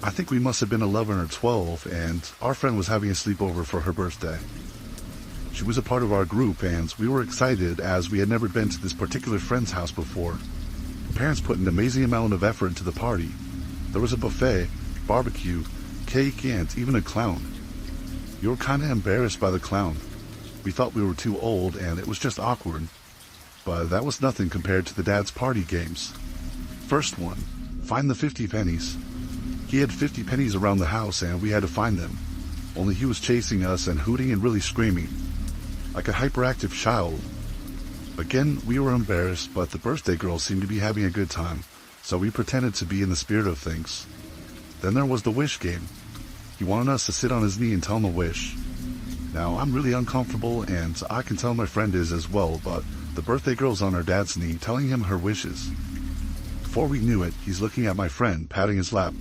I think we must have been 11 or 12, and our friend was having a sleepover for her birthday. She was a part of our group, and we were excited as we had never been to this particular friend's house before. Parents put an amazing amount of effort into the party. There was a buffet, barbecue, cake, and even a clown. We were kinda embarrassed by the clown. We thought we were too old and it was just awkward. But that was nothing compared to the dad's party games. First one, find the 50 pennies. He had 50 pennies around the house and we had to find them. Only he was chasing us and hooting and really screaming, like a hyperactive child. Again, we were embarrassed, but the birthday girl seemed to be having a good time, so we pretended to be in the spirit of things. Then there was the wish game. He wanted us to sit on his knee and tell him a wish. Now, I'm really uncomfortable, and I can tell my friend is as well, but the birthday girl's on her dad's knee, telling him her wishes. Before we knew it, he's looking at my friend, patting his lap.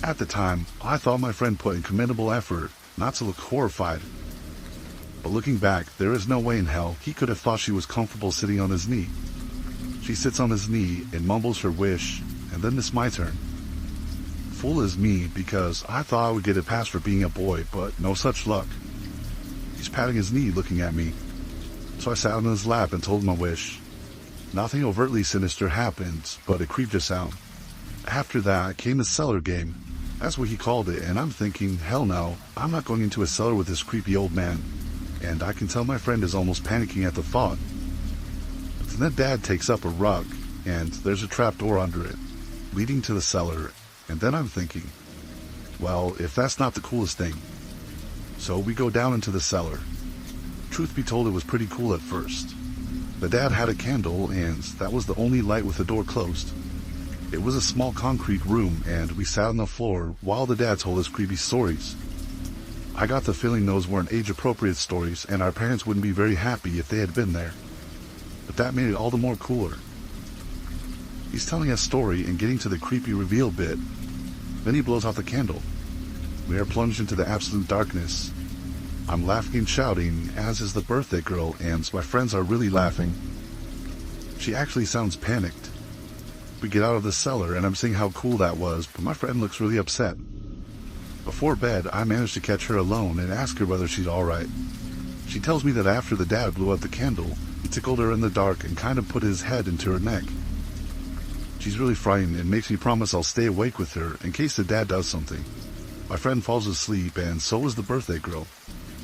At the time, I thought my friend put in commendable effort not to look horrified. But looking back, there is no way in hell he could have thought she was comfortable sitting on his knee. She sits on his knee and mumbles her wish, and then it's my turn. Fool is me, because I thought I would get a pass for being a boy, but no such luck. He's patting his knee, looking at me. So I sat on his lap and told him my wish. Nothing overtly sinister happened, but it creeped us out. After that came the cellar game. That's what he called it, and I'm thinking, hell no, I'm not going into a cellar with this creepy old man. And I can tell my friend is almost panicking at the thought. Then Dad takes up a rug, and there's a trap door under it, leading to the cellar, and then I'm thinking, well, if that's not the coolest thing. So we go down into the cellar. Truth be told, it was pretty cool at first. The dad had a candle, and that was the only light with the door closed. It was a small concrete room, and we sat on the floor while the dad told us creepy stories. I got the feeling those weren't age-appropriate stories, and our parents wouldn't be very happy if they had been there. But that made it all the more cooler. He's telling a story and getting to the creepy reveal bit. Then he blows out the candle. We are plunged into the absolute darkness. I'm laughing and shouting, as is the birthday girl, and my friends are really laughing. She actually sounds panicked. We get out of the cellar, and I'm seeing how cool that was, but my friend looks really upset. Before bed, I managed to catch her alone and ask her whether she's alright. She tells me that after the dad blew out the candle, he tickled her in the dark and kind of put his head into her neck. She's really frightened and makes me promise I'll stay awake with her in case the dad does something. My friend falls asleep, and so is the birthday girl.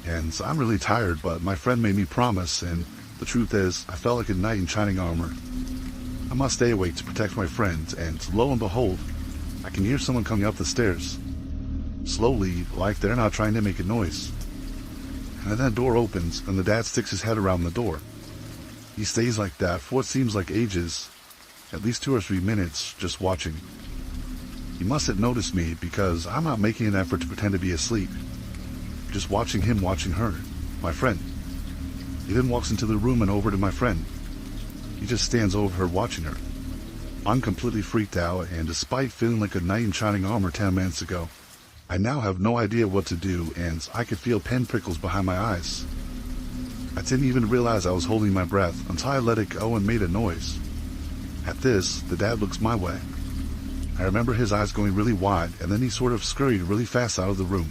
And I'm really tired, but my friend made me promise, and the truth is, I felt like a knight in shining armor. I must stay awake to protect my friend, and lo and behold, I can hear someone coming up the stairs. Slowly, like they're not trying to make a noise. And then that door opens, and the dad sticks his head around the door. He stays like that for what seems like ages, at least 2 or 3 minutes, just watching. He mustn't notice me, because I'm not making an effort to pretend to be asleep. Just watching him watching her, my friend. He then walks into the room and over to my friend. He just stands over her watching her. I'm completely freaked out, and despite feeling like a knight in shining armor 10 minutes ago, I now have no idea what to do, and I could feel pin prickles behind my eyes. I didn't even realize I was holding my breath until I let it go and made a noise. At this, the dad looks my way. I remember his eyes going really wide, and then he sort of scurried really fast out of the room.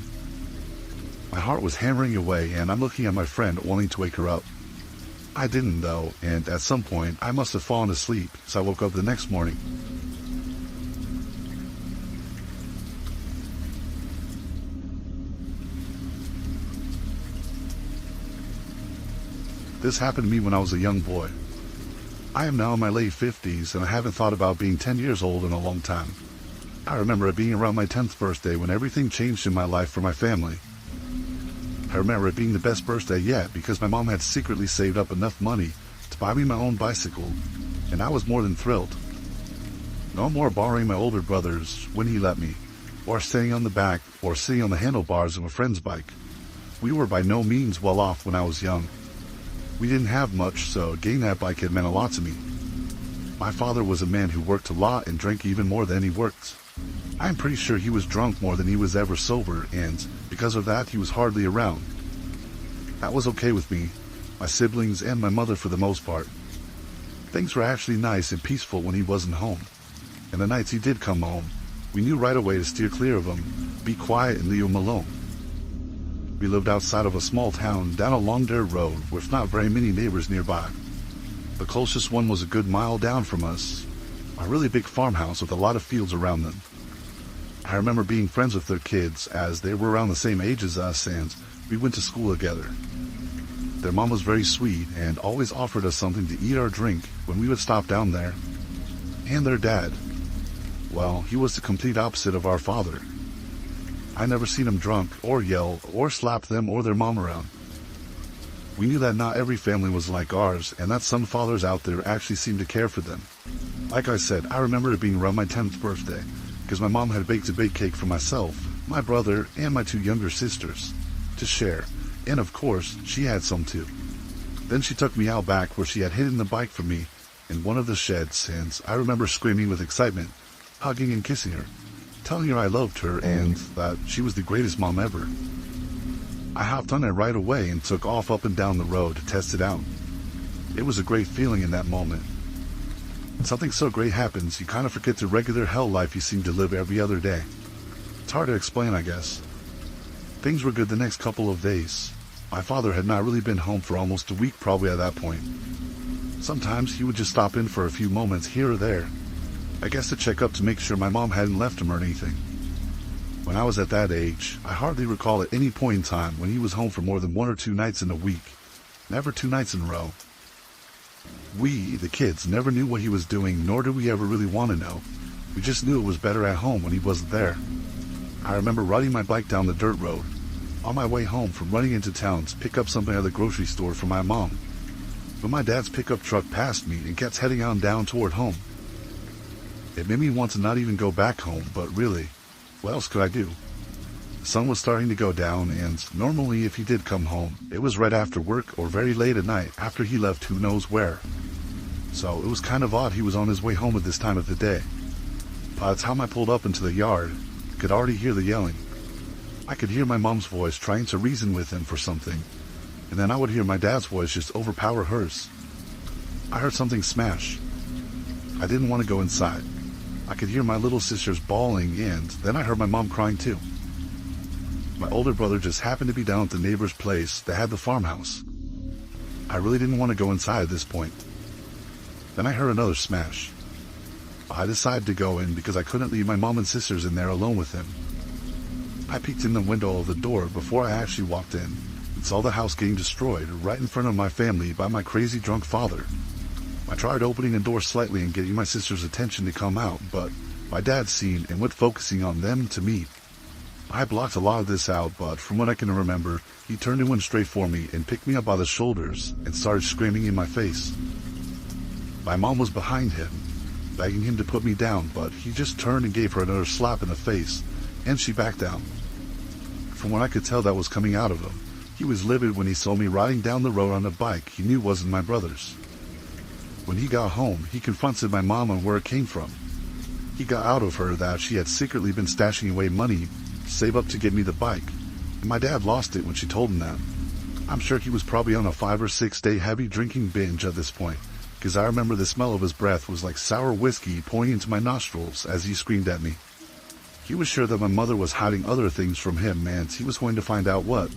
My heart was hammering away, and I'm looking at my friend, wanting to wake her up. I didn't, though, and at some point, I must have fallen asleep, so I woke up the next morning. This happened to me when I was a young boy. I am now in my late 50s, and I haven't thought about being 10 years old in a long time. I remember it being around my 10th birthday when everything changed in my life for my family. I remember it being the best birthday yet because my mom had secretly saved up enough money to buy me my own bicycle, and I was more than thrilled. No more borrowing my older brother's when he let me, or staying on the back or sitting on the handlebars of a friend's bike. We were by no means well off when I was young. We didn't have much, so getting that bike had meant a lot to me. My father was a man who worked a lot and drank even more than he worked. I'm pretty sure he was drunk more than he was ever sober, and because of that, he was hardly around. That was okay with me, my siblings, and my mother for the most part. Things were actually nice and peaceful when he wasn't home, and the nights he did come home, We knew right away to steer clear of him, be quiet and leave him alone. We lived outside of a small town down a long dirt road with not very many neighbors nearby. The closest one was a good mile down from us, a really big farmhouse with a lot of fields around them. I remember being friends with their kids as they were around the same age as us and we went to school together. Their mom was very sweet and always offered us something to eat or drink when we would stop down there. And their dad, well, he was the complete opposite of our father. I never seen him drunk or yell or slap them or their mom around. We knew that not every family was like ours and that some fathers out there actually seemed to care for them. Like I said, I remember it being around my 10th birthday because my mom had baked a bake cake for myself, my brother, and my 2 younger sisters to share, and of course, she had some too. Then she took me out back where she had hidden the bike for me in one of the sheds, and I remember screaming with excitement, hugging and kissing her, telling her I loved her and that she was the greatest mom ever. I hopped on it right away and took off up and down the road to test it out. It was a great feeling in that moment. Something so great happens, you kind of forget the regular hell life you seem to live every other day. It's hard to explain, I guess. Things were good the next couple of days. My father had not really been home for almost a week probably at that point. Sometimes he would just stop in for a few moments here or there. I guess to check up to make sure my mom hadn't left him or anything. When I was at that age, I hardly recall at any point in time when he was home for more than 1 or 2 nights in a week. Never 2 nights in a row. We, the kids, never knew what he was doing, nor did we ever really want to know. We just knew it was better at home when he wasn't there. I remember riding my bike down the dirt road, on my way home from running into town to pick up something at the grocery store for my mom. When my dad's pickup truck passed me and kept heading on down toward home. It made me want to not even go back home, but really, what else could I do? The sun was starting to go down, and normally if he did come home, it was right after work or very late at night after he left who knows where. So it was kind of odd he was on his way home at this time of the day. By the time I pulled up into the yard, I could already hear the yelling. I could hear my mom's voice trying to reason with him for something, and then I would hear my dad's voice just overpower hers. I heard something smash. I didn't want to go inside. I could hear my little sisters bawling, and then I heard my mom crying too. My older brother just happened to be down at the neighbor's place that had the farmhouse. I really didn't want to go inside at this point. Then I heard another smash. I decided to go in because I couldn't leave my mom and sisters in there alone with him. I peeked in the window of the door before I actually walked in and saw the house getting destroyed right in front of my family by my crazy drunk father. I tried opening the door slightly and getting my sister's attention to come out, but my dad seen and went focusing on them to me. I blocked a lot of this out, but from what I can remember, he turned and went straight for me and picked me up by the shoulders and started screaming in my face. My mom was behind him, begging him to put me down, but he just turned and gave her another slap in the face, and she backed down. From what I could tell that was coming out of him, he was livid when he saw me riding down the road on a bike he knew wasn't my brother's. When he got home, he confronted my mom on where it came from. He got out of her that she had secretly been stashing away money to save up to get me the bike, and my dad lost it when she told him that. I'm sure he was probably on a 5 or 6 day heavy drinking binge at this point, because I remember the smell of his breath was like sour whiskey pouring into my nostrils as he screamed at me. He was sure that my mother was hiding other things from him, and he was going to find out what.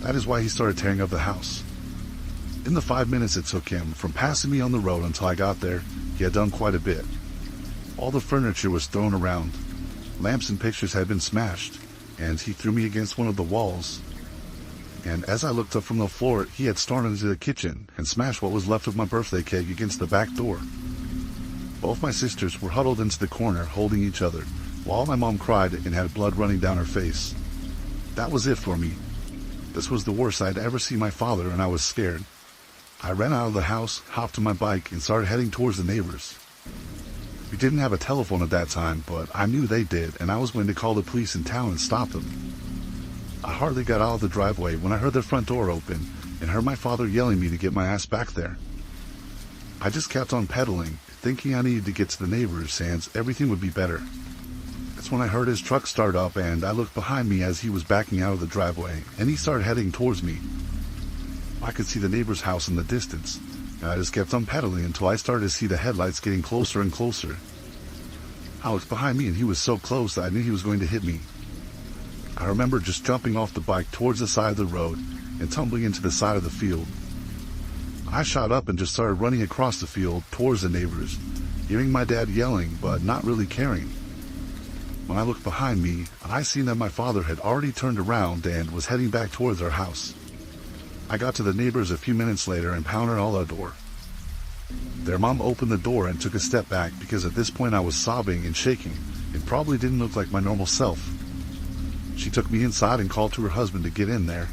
That is why he started tearing up the house. In the 5 minutes it took him from passing me on the road until I got there, he had done quite a bit. All the furniture was thrown around. Lamps and pictures had been smashed, and he threw me against one of the walls. And as I looked up from the floor, he had stormed into the kitchen and smashed what was left of my birthday cake against the back door. Both my sisters were huddled into the corner, holding each other, while my mom cried and had blood running down her face. That was it for me. This was the worst I'd ever seen my father, and I was scared. I ran out of the house, hopped on my bike, and started heading towards the neighbors. We didn't have a telephone at that time, but I knew they did, and I was going to call the police in town and stop them. I hardly got out of the driveway when I heard the front door open and heard my father yelling me to get my ass back there. I just kept on pedaling, thinking I needed to get to the neighbors and everything would be better. That's when I heard his truck start up, and I looked behind me as he was backing out of the driveway, and he started heading towards me. I could see the neighbor's house in the distance, and I just kept on pedaling until I started to see the headlights getting closer and closer. I looked behind me and he was so close that I knew he was going to hit me. I remember just jumping off the bike towards the side of the road and tumbling into the side of the field. I shot up and just started running across the field towards the neighbors, hearing my dad yelling but not really caring. When I looked behind me, I seen that my father had already turned around and was heading back towards our house. I got to the neighbors a few minutes later and pounded on our door. Their mom opened the door and took a step back because at this point I was sobbing and shaking and probably didn't look like my normal self. She took me inside and called to her husband to get in there.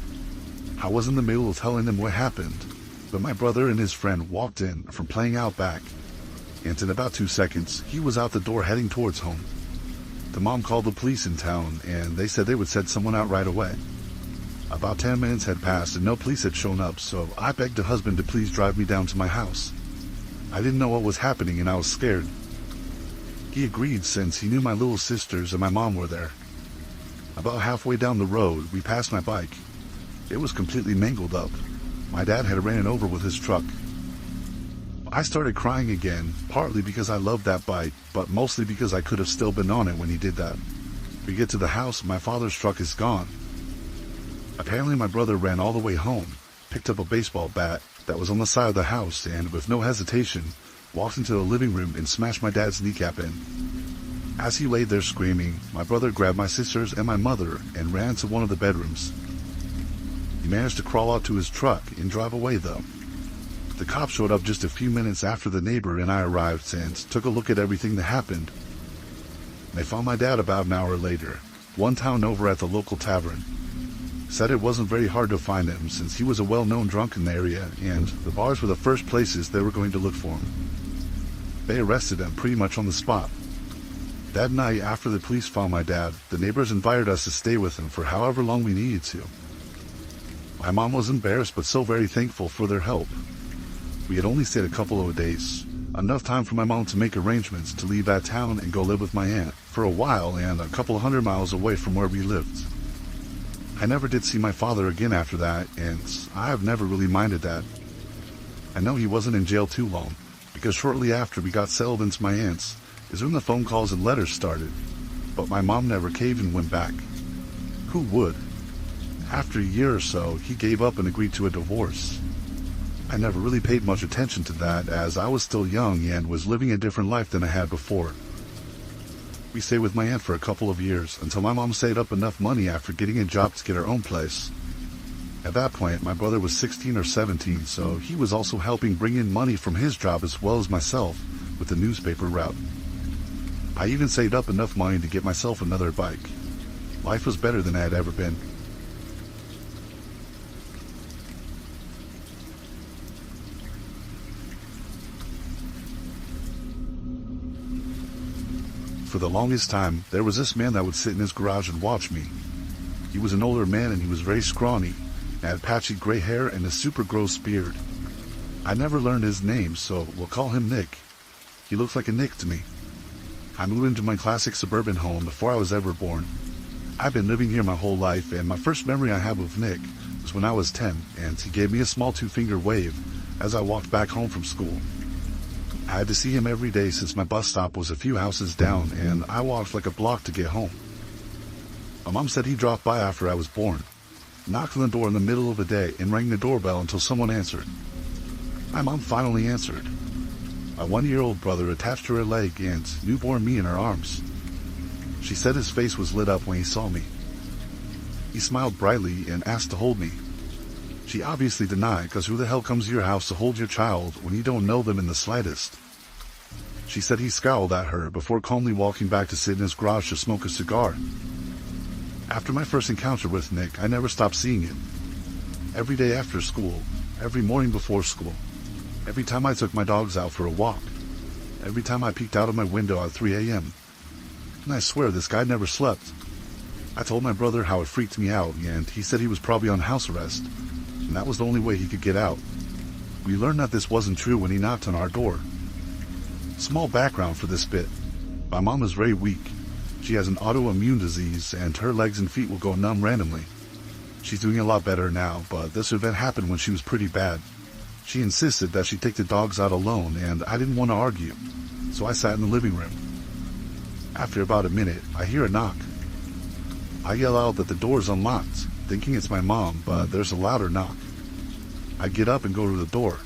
I was in the middle of telling them what happened, but my brother and his friend walked in from playing out back, and in about 2 seconds, he was out the door heading towards home. The mom called the police in town, and they said they would send someone out right away. About 10 minutes had passed and no police had shown up, so I begged the husband to please drive me down to my house. I didn't know what was happening and I was scared. He agreed since he knew my little sisters and my mom were there. About halfway down the road, we passed my bike. It was completely mangled up. My dad had ran it over with his truck. I started crying again, partly because I loved that bike, but mostly because I could have still been on it when he did that. We get to the house, my father's truck is gone. Apparently my brother ran all the way home, picked up a baseball bat that was on the side of the house, and with no hesitation, walked into the living room and smashed my dad's kneecap in. As he laid there screaming, my brother grabbed my sisters and my mother and ran to one of the bedrooms. He managed to crawl out to his truck and drive away though. The cops showed up just a few minutes after the neighbor and I arrived and took a look at everything that happened. They found my dad about an hour later, one town over at the local tavern. Said it wasn't very hard to find him since he was a well-known drunk in the area and the bars were the first places they were going to look for him. They arrested him pretty much on the spot. That night after the police found my dad, the neighbors invited us to stay with him for however long we needed to. My mom was embarrassed but so very thankful for their help. We had only stayed a couple of days, enough time for my mom to make arrangements to leave that town and go live with my aunt for a while and a couple of 100 miles away from where we lived. I never did see my father again after that, and I have never really minded that. I know he wasn't in jail too long, because shortly after we got settled into my aunt's is when the phone calls and letters started, but my mom never caved and went back. Who would? After a year or so, he gave up and agreed to a divorce. I never really paid much attention to that as I was still young and was living a different life than I had before. We stayed with my aunt for a couple of years until my mom saved up enough money after getting a job to get her own place. At that point, my brother was 16 or 17, so he was also helping bring in money from his job as well as myself with the newspaper route. I even saved up enough money to get myself another bike. Life was better than it had ever been. For the longest time, there was this man that would sit in his garage and watch me. He was an older man and he was very scrawny, had patchy gray hair and a super gross beard. I never learned his name, so we'll call him Nick. He looked like a Nick to me. I moved into my classic suburban home before I was ever born. I've been living here my whole life, and my first memory I have of Nick was when I was 10, and he gave me a small 2-finger wave as I walked back home from school. I had to see him every day since my bus stop was a few houses down, and I walked like a block to get home. My mom said he dropped by after I was born, knocked on the door in the middle of the day, and rang the doorbell until someone answered. My mom finally answered. My 1-year-old brother attached to her leg and newborn me in her arms. She said his face was lit up when he saw me. He smiled brightly and asked to hold me. She obviously denied, because who the hell comes to your house to hold your child when you don't know them in the slightest? She said he scowled at her before calmly walking back to sit in his garage to smoke a cigar. After my first encounter with Nick, I never stopped seeing him. Every day after school, every morning before school, every time I took my dogs out for a walk, every time I peeked out of my window at 3 a.m. And I swear this guy never slept. I told my brother how it freaked me out, and he said he was probably on house arrest, and that was the only way he could get out. We learned that this wasn't true when he knocked on our door. Small background for this bit. My mom is very weak. She has an autoimmune disease, and her legs and feet will go numb randomly. She's doing a lot better now, but this event happened when she was pretty bad. She insisted that she take the dogs out alone, and I didn't want to argue, so I sat in the living room. After about a minute, I hear a knock. I yell out that the door's unlocked, thinking it's my mom, but there's a louder knock. I get up and go to the door.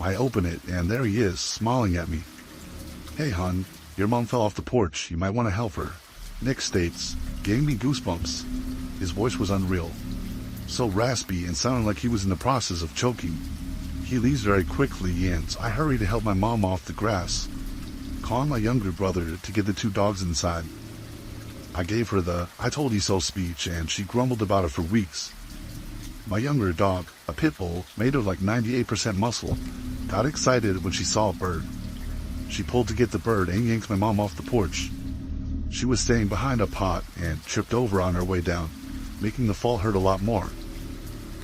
I open it, and there he is, smiling at me. "Hey, hon, your mom fell off the porch. You might want to help her." Nick states, gave me goosebumps. His voice was unreal, so raspy and sounded like he was in the process of choking. He leaves very quickly, and I hurry to help my mom off the grass, calling my younger brother to get the two dogs inside. I gave her the "I told you so" speech, and she grumbled about it for weeks. My younger dog, a pit bull made of like 98% muscle, got excited when she saw a bird. She pulled to get the bird and yanked my mom off the porch. She was staying behind a pot and tripped over on her way down, making the fall hurt a lot more.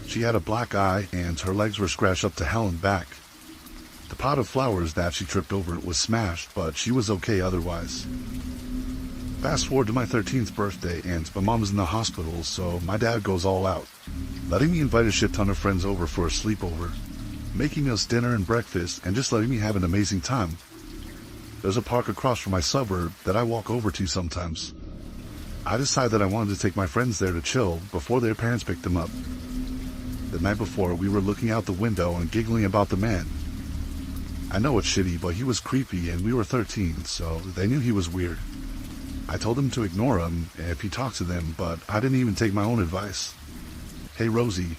She had a black eye and her legs were scratched up to hell and back. The pot of flowers that she tripped over was smashed, but she was okay otherwise. Fast forward to my 13th birthday, and my mom is in the hospital, so my dad goes all out, letting me invite a shit ton of friends over for a sleepover, making us dinner and breakfast, and just letting me have an amazing time. There's a park across from my suburb that I walk over to sometimes. I decided that I wanted to take my friends there to chill before their parents picked them up. The night before, we were looking out the window and giggling about the man. I know it's shitty, but he was creepy and we were 13, so they knew he was weird. I told them to ignore him if he talked to them, but I didn't even take my own advice. "Hey, Rosie."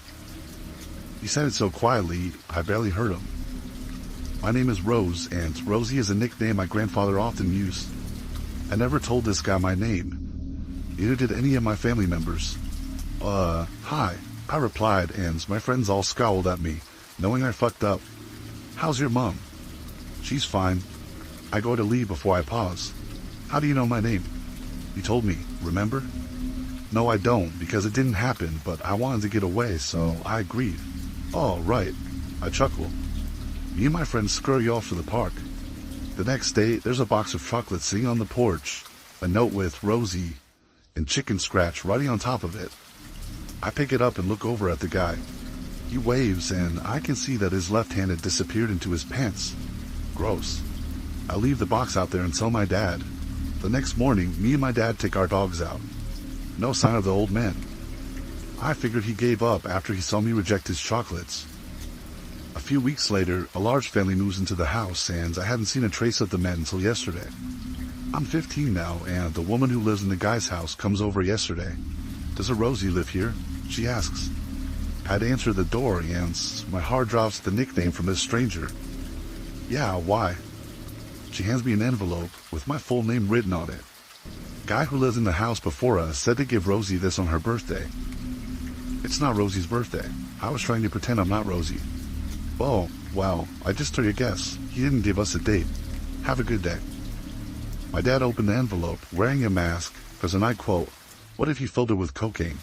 He said it so quietly, I barely heard him. "My name is Rose, and Rosie is a nickname my grandfather often used. I never told this guy my name. Neither did any of my family members." Hi," I replied, and my friends all scowled at me, knowing I fucked up. "How's your mom?" "She's fine." I go to leave before I pause. "How do you know my name?" "You told me, remember?" "No, I don't, because it didn't happen, but I wanted to get away, so I agreed." "Oh, right." I chuckle. Me and my friends scurry off to the park. The next day, there's a box of chocolates sitting on the porch, a note with Rosie and chicken scratch writing on top of it. I pick it up and look over at the guy. He waves, and I can see that his left hand had disappeared into his pants. Gross. I leave the box out there and tell my dad. The next morning, me and my dad take our dogs out. No sign of the old man. I figured he gave up after he saw me reject his chocolates. A few weeks later, a large family moves into the house, and I hadn't seen a trace of the men until yesterday. I'm 15 now, and the woman who lives in the guy's house comes over yesterday. "Does a Rosie live here?" she asks. I'd answer the door, and my heart drops at the nickname from this stranger. "Yeah, why?" She hands me an envelope with my full name written on it. Guy who lives in the house before us said to give Rosie this on her birthday. It's not Rosie's birthday. I was trying to pretend I'm not Rosie. "Oh, well, I just took a guess. He didn't give us a date. Have a good day." My dad opened the envelope, wearing a mask, because, and I quote, "What if he filled it with cocaine?"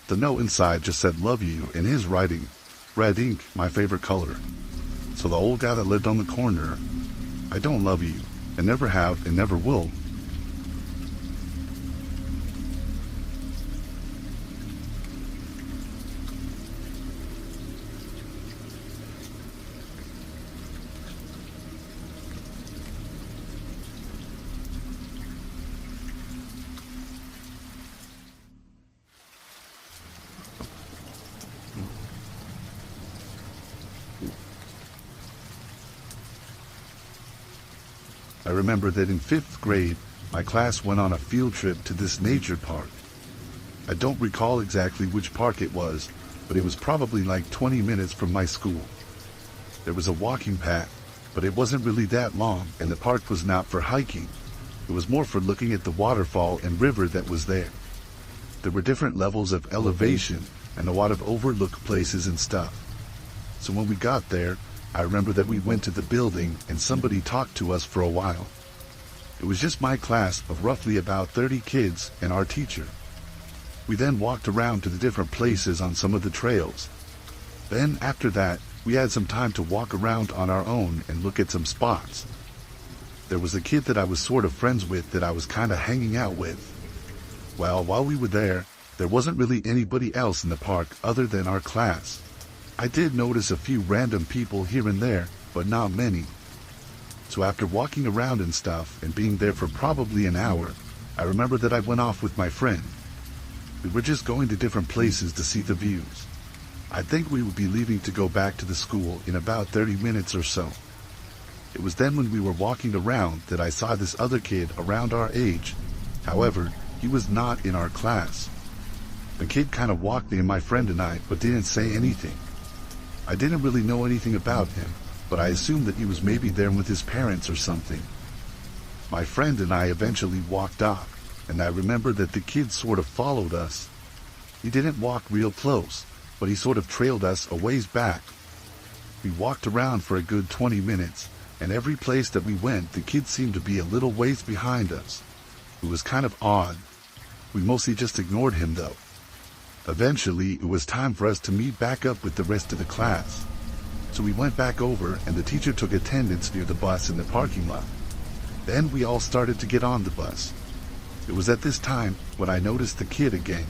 The note inside just said "love you" in his writing, red ink, my favorite color. So the old guy that lived on the corner, I don't love you, and never have, and never will. I remember that in 5th grade, my class went on a field trip to this nature park. I don't recall exactly which park it was, but it was probably like 20 minutes from my school. There was a walking path, but it wasn't really that long, and the park was not for hiking. It was more for looking at the waterfall and river that was there. There were different levels of elevation and a lot of overlooked places and stuff. So when we got there, I remember that we went to the building and somebody talked to us for a while. It was just my class of roughly about 30 kids and our teacher. We then walked around to the different places on some of the trails. Then after that, we had some time to walk around on our own and look at some spots. There was a kid that I was sort of friends with that I was kind of hanging out with. Well, while we were there wasn't really anybody else in the park other than our class. I did notice a few random people here and there, but not many. So after walking around and stuff and being there for probably an hour, I remember that I went off with my friend. We were just going to different places to see the views. I think we would be leaving to go back to the school in about 30 minutes or so. It was then when we were walking around that I saw this other kid around our age. However, he was not in our class. The kid kind of walked near my friend and I, but didn't say anything. I didn't really know anything about him, but I assumed that he was maybe there with his parents or something. My friend and I eventually walked off, and I remember that the kid sort of followed us. He didn't walk real close, but he sort of trailed us a ways back. We walked around for a good 20 minutes, and every place that we went, the kid seemed to be a little ways behind us. It was kind of odd. We mostly just ignored him though. Eventually, it was time for us to meet back up with the rest of the class. So we went back over and the teacher took attendance near the bus in the parking lot. Then we all started to get on the bus. It was at this time when I noticed the kid again.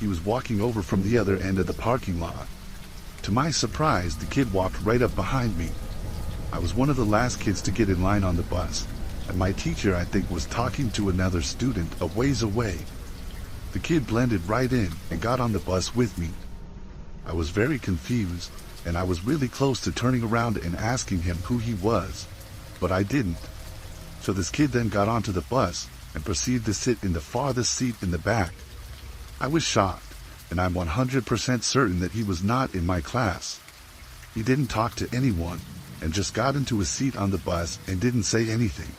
He was walking over from the other end of the parking lot. To my surprise, the kid walked right up behind me. I was one of the last kids to get in line on the bus, and my teacher, I think, was talking to another student a ways away. The kid blended right in and got on the bus with me. I was very confused, and I was really close to turning around and asking him who he was, but I didn't. So this kid then got onto the bus and proceeded to sit in the farthest seat in the back. I was shocked, and I'm 100% certain that he was not in my class. He didn't talk to anyone, and just got into a seat on the bus and didn't say anything.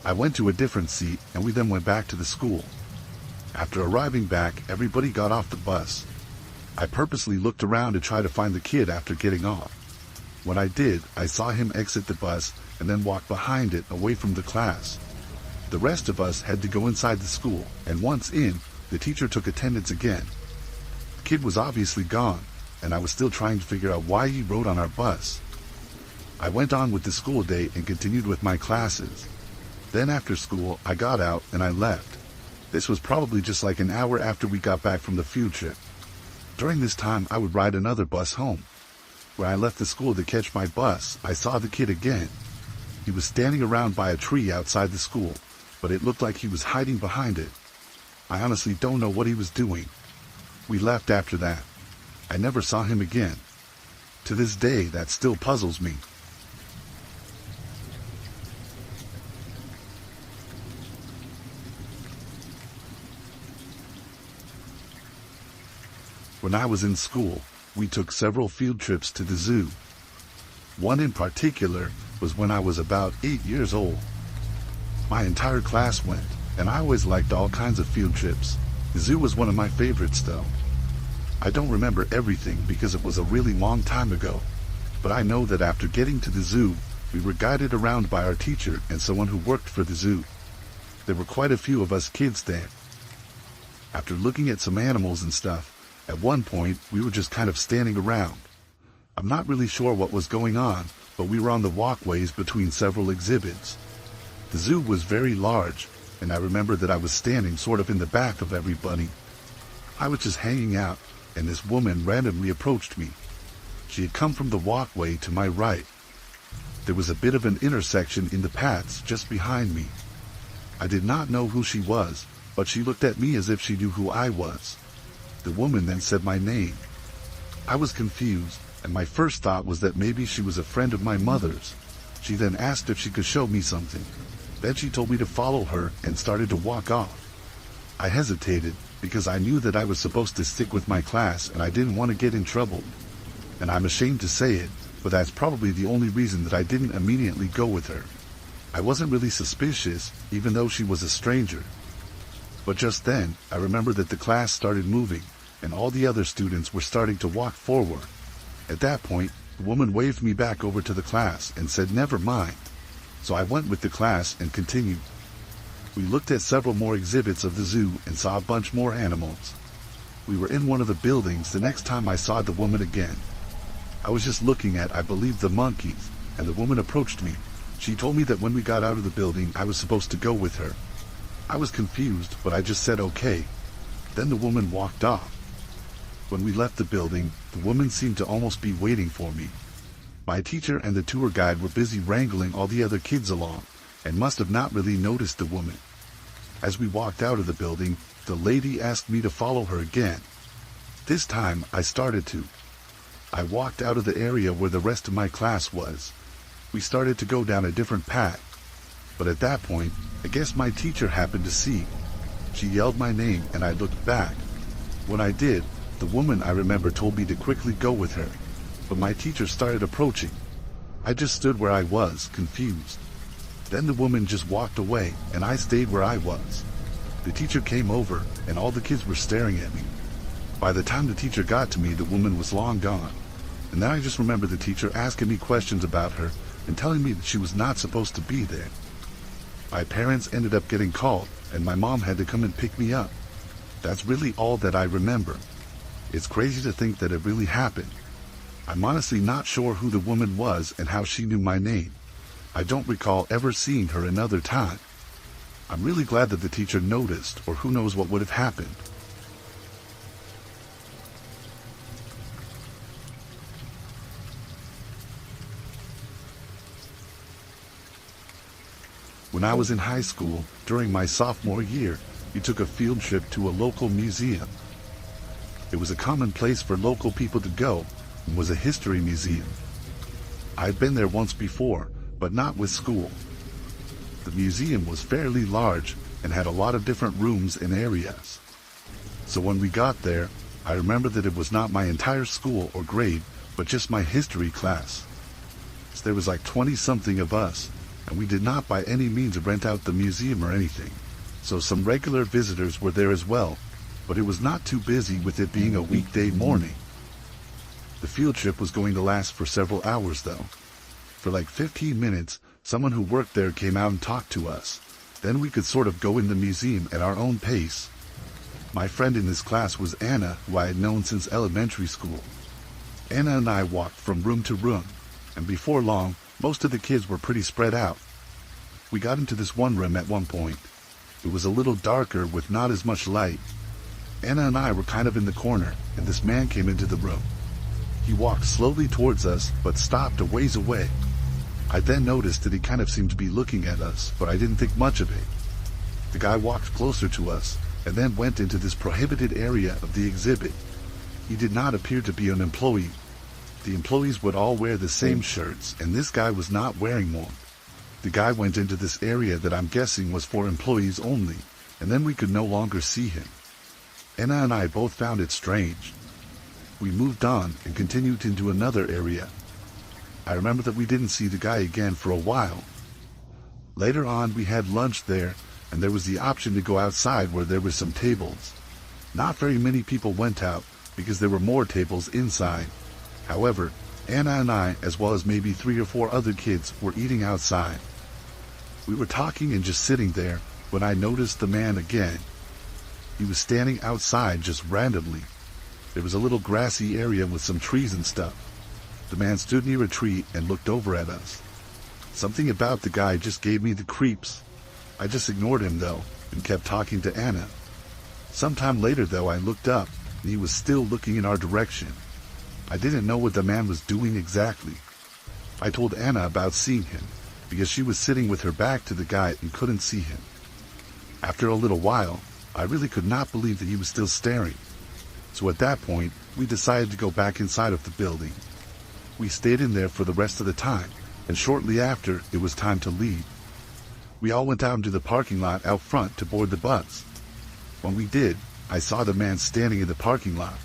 I went to a different seat, and we then went back to the school. After arriving back, everybody got off the bus. I purposely looked around to try to find the kid after getting off. When I did, I saw him exit the bus and then walk behind it away from the class. The rest of us had to go inside the school, and once in, the teacher took attendance again. The kid was obviously gone, and I was still trying to figure out why he rode on our bus. I went on with the school day and continued with my classes. Then after school, I got out and I left. This was probably just like an hour after we got back from the field trip. During this time, I would ride another bus home. When I left the school to catch my bus, I saw the kid again. He was standing around by a tree outside the school, but it looked like he was hiding behind it. I honestly don't know what he was doing. We left after that. I never saw him again. To this day, that still puzzles me. When I was in school, we took several field trips to the zoo. One in particular was when I was about 8 years old. My entire class went, and I always liked all kinds of field trips. The zoo was one of my favorites though. I don't remember everything because it was a really long time ago, but I know that after getting to the zoo, we were guided around by our teacher and someone who worked for the zoo. There were quite a few of us kids there. After looking at some animals and stuff, at one point, we were just kind of standing around. I'm not really sure what was going on, but we were on the walkways between several exhibits. The zoo was very large, and I remember that I was standing sort of in the back of everybody. I was just hanging out, and this woman randomly approached me. She had come from the walkway to my right. There was a bit of an intersection in the paths just behind me. I did not know who she was, but she looked at me as if she knew who I was. The woman then said my name. I was confused, and my first thought was that maybe she was a friend of my mother's. She then asked if she could show me something. Then she told me to follow her and started to walk off. I hesitated because I knew that I was supposed to stick with my class and I didn't want to get in trouble. And I'm ashamed to say it, but that's probably the only reason that I didn't immediately go with her. I wasn't really suspicious, even though she was a stranger. But just then, I remember that the class started moving, and all the other students were starting to walk forward. At that point, the woman waved me back over to the class and said, "Never mind." So I went with the class and continued. We looked at several more exhibits of the zoo and saw a bunch more animals. We were in one of the buildings the next time I saw the woman again. I was just looking at, I believe, the monkeys, and the woman approached me. She told me that when we got out of the building, I was supposed to go with her. I was confused, but I just said okay. Then the woman walked off. When we left the building, the woman seemed to almost be waiting for me. My teacher and the tour guide were busy wrangling all the other kids along, and must have not really noticed the woman. As we walked out of the building, the lady asked me to follow her again. This time, I started to. I walked out of the area where the rest of my class was. We started to go down a different path. But at that point, I guess my teacher happened to see. She yelled my name and I looked back. When I did, the woman I remember told me to quickly go with her. But my teacher started approaching. I just stood where I was, confused. Then the woman just walked away and I stayed where I was. The teacher came over and all the kids were staring at me. By the time the teacher got to me, the woman was long gone. And then I just remember the teacher asking me questions about her and telling me that she was not supposed to be there. My parents ended up getting called and my mom had to come and pick me up. That's really all that I remember. It's crazy to think that it really happened. I'm honestly not sure who the woman was and how she knew my name. I don't recall ever seeing her another time. I'm really glad that the teacher noticed, or who knows what would have happened. When I was in high school, during my sophomore year, we took a field trip to a local museum. It was a common place for local people to go, and was a history museum. I'd been there once before, but not with school. The museum was fairly large and had a lot of different rooms and areas. So when we got there, I remember that it was not my entire school or grade, but just my history class. So there was like 20-something of us, and we did not by any means rent out the museum or anything. So some regular visitors were there as well, but it was not too busy with it being a weekday morning. The field trip was going to last for several hours though. For like 15 minutes, someone who worked there came out and talked to us. Then we could sort of go in the museum at our own pace. My friend in this class was Anna, who I had known since elementary school. Anna and I walked from room to room, and before long, most of the kids were pretty spread out. We got into this one room at one point. It was a little darker with not as much light. Anna and I were kind of in the corner, and this man came into the room. He walked slowly towards us, but stopped a ways away. I then noticed that he kind of seemed to be looking at us, but I didn't think much of it. The guy walked closer to us, and then went into this prohibited area of the exhibit. He did not appear to be an employee. The employees would all wear the same shirts, and this guy was not wearing one. The guy went into this area that I'm guessing was for employees only, and then we could no longer see him. Anna and I both found it strange. We moved on and continued into another area. I remember that we didn't see the guy again for a while. Later on, we had lunch there, and there was the option to go outside where there were some tables. Not very many people went out because there were more tables inside. However, Anna and I, as well as maybe 3 or 4 other kids, were eating outside. We were talking and just sitting there when I noticed the man again. He was standing outside just randomly. There was a little grassy area with some trees and stuff. The man stood near a tree and looked over at us. Something about the guy just gave me the creeps. I just ignored him though, and kept talking to Anna. Sometime later though, I looked up, and he was still looking in our direction. I didn't know what the man was doing exactly. I told Anna about seeing him, because she was sitting with her back to the guy and couldn't see him. After a little while, I really could not believe that he was still staring. So at that point, we decided to go back inside of the building. We stayed in there for the rest of the time, and shortly after, it was time to leave. We all went out into the parking lot out front to board the bus. When we did, I saw the man standing in the parking lot.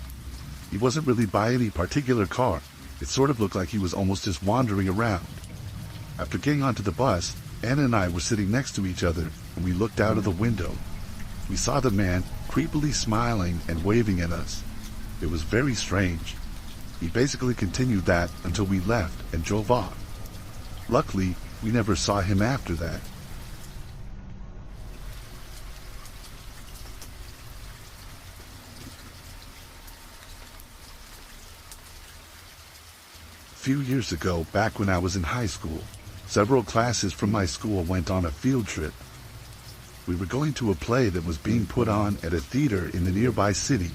He wasn't really by any particular car. It sort of looked like he was almost just wandering around. After getting onto the bus, Anna and I were sitting next to each other, and we looked out of the window. We saw the man creepily smiling and waving at us. It was very strange. He basically continued that until we left and drove off. Luckily, we never saw him after that. A few years ago, back when I was in high school, several classes from my school went on a field trip. We were going to a play that was being put on at a theater in the nearby city.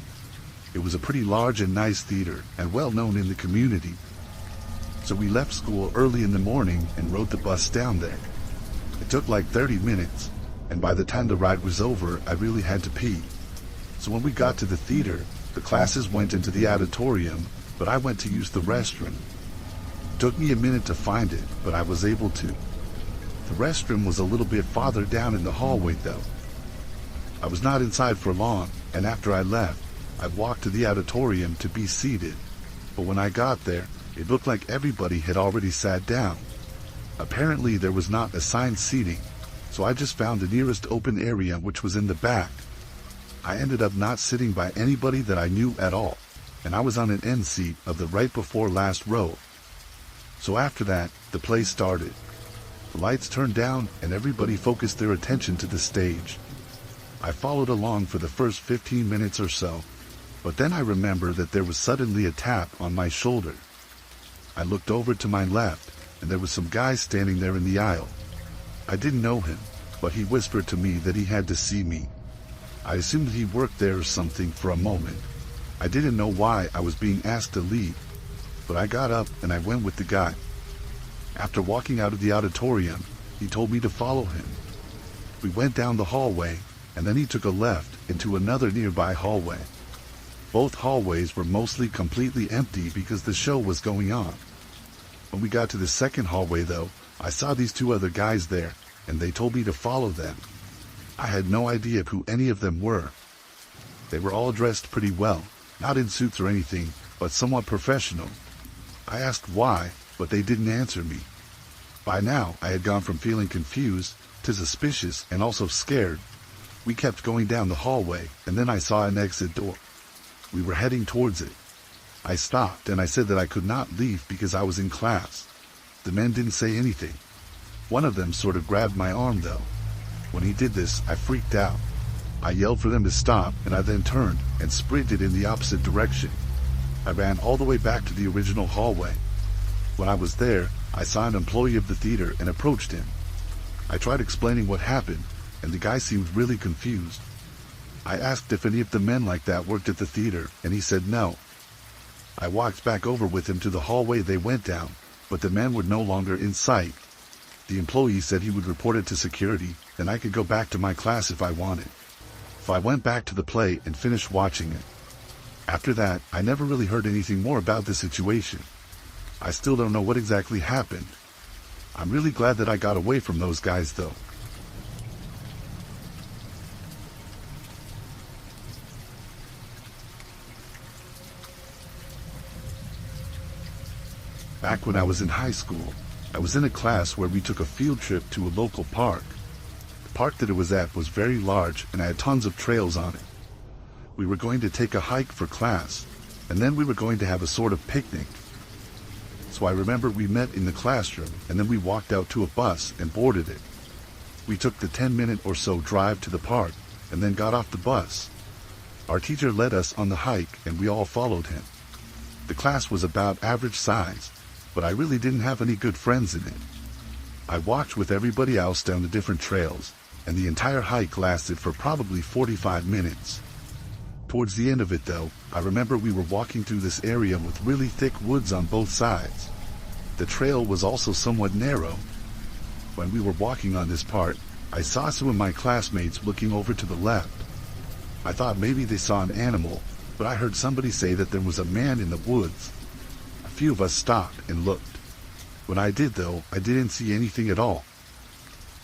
It was a pretty large and nice theater, and well known in the community. So we left school early in the morning and rode the bus down there. It took like 30 minutes, and by the time the ride was over, I really had to pee. So when we got to the theater, the classes went into the auditorium, but I went to use the restroom. It took me a minute to find it, but I was able to. The restroom was a little bit farther down in the hallway though. I was not inside for long, and after I left, I walked to the auditorium to be seated. But when I got there, it looked like everybody had already sat down. Apparently there was not assigned seating, so I just found the nearest open area, which was in the back. I ended up not sitting by anybody that I knew at all, and I was on an end seat of the right before last row. So after that, the play started. The lights turned down and everybody focused their attention to the stage. I followed along for the first 15 minutes or so, but then I remembered that there was suddenly a tap on my shoulder. I looked over to my left, and there was some guy standing there in the aisle. I didn't know him, but he whispered to me that he had to see me. I assumed he worked there or something for a moment. I didn't know why I was being asked to leave, but I got up and I went with the guy. After walking out of the auditorium, he told me to follow him. We went down the hallway, and then he took a left into another nearby hallway. Both hallways were mostly completely empty because the show was going on. When we got to the second hallway though, I saw these two other guys there, and they told me to follow them. I had no idea who any of them were. They were all dressed pretty well, not in suits or anything, but somewhat professional. I asked why, but they didn't answer me. By now, I had gone from feeling confused to suspicious and also scared. We kept going down the hallway, and then I saw an exit door. We were heading towards it. I stopped and I said that I could not leave because I was in class. The men didn't say anything. One of them sort of grabbed my arm though. When he did this, I freaked out. I yelled for them to stop, and I then turned and sprinted in the opposite direction. I ran all the way back to the original hallway. When I was there, I saw an employee of the theater and approached him. I tried explaining what happened, and the guy seemed really confused. I asked if any of the men like that worked at the theater, and he said no. I walked back over with him to the hallway they went down, but the men were no longer in sight. The employee said he would report it to security, and I could go back to my class if I wanted. So I went back to the play and finished watching it. After that, I never really heard anything more about the situation. I still don't know what exactly happened. I'm really glad that I got away from those guys though. Back when I was in high school, I was in a class where we took a field trip to a local park. The park that it was at was very large and had tons of trails on it. We were going to take a hike for class, and then we were going to have a sort of picnic. So I remember we met in the classroom, and then we walked out to a bus and boarded it. We took the 10-minute or so drive to the park, and then got off the bus. Our teacher led us on the hike, and we all followed him. The class was about average size, but I really didn't have any good friends in it. I walked with everybody else down the different trails, and the entire hike lasted for probably 45 minutes. Towards the end of it though, I remember we were walking through this area with really thick woods on both sides. The trail was also somewhat narrow. When we were walking on this part, I saw some of my classmates looking over to the left. I thought maybe they saw an animal, but I heard somebody say that there was a man in the woods. A few of us stopped and looked. When I did though, I didn't see anything at all.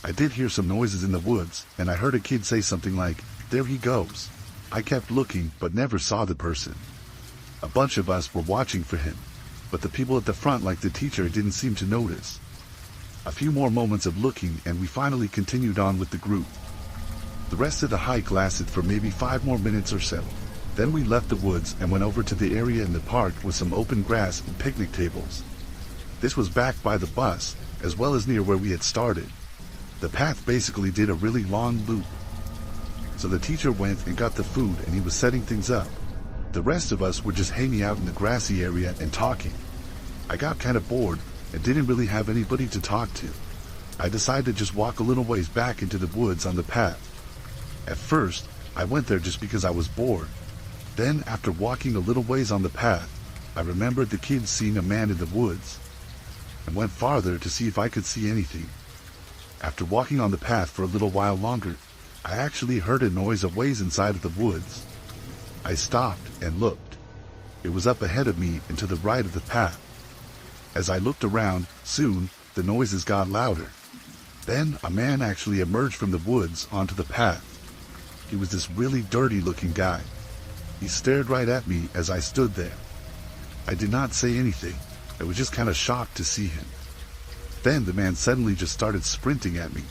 I did hear some noises in the woods, and I heard a kid say something like, "There he goes." I kept looking, but never saw the person. A bunch of us were watching for him, but the people at the front, like the teacher, didn't seem to notice. A few more moments of looking, and we finally continued on with the group. The rest of the hike lasted for maybe 5 more minutes or so. Then we left the woods and went over to the area in the park with some open grass and picnic tables. This was back by the bus, as well as near where we had started. The path basically did a really long loop. So the teacher went and got the food, and he was setting things up. The rest of us were just hanging out in the grassy area and talking. I got kind of bored and didn't really have anybody to talk to. I decided to just walk a little ways back into the woods on the path. At first, I went there just because I was bored. Then, after walking a little ways on the path, I remembered the kids seeing a man in the woods. and went farther to see if I could see anything. After walking on the path for a little while longer, I actually heard a noise a ways inside of the woods. I stopped and looked. It was up ahead of me and to the right of the path. As I looked around, soon the noises got louder. Then a man actually emerged from the woods onto the path. He was this really dirty-looking guy. He stared right at me as I stood there. I did not say anything. I was just kind of shocked to see him. Then the man suddenly just started sprinting at me.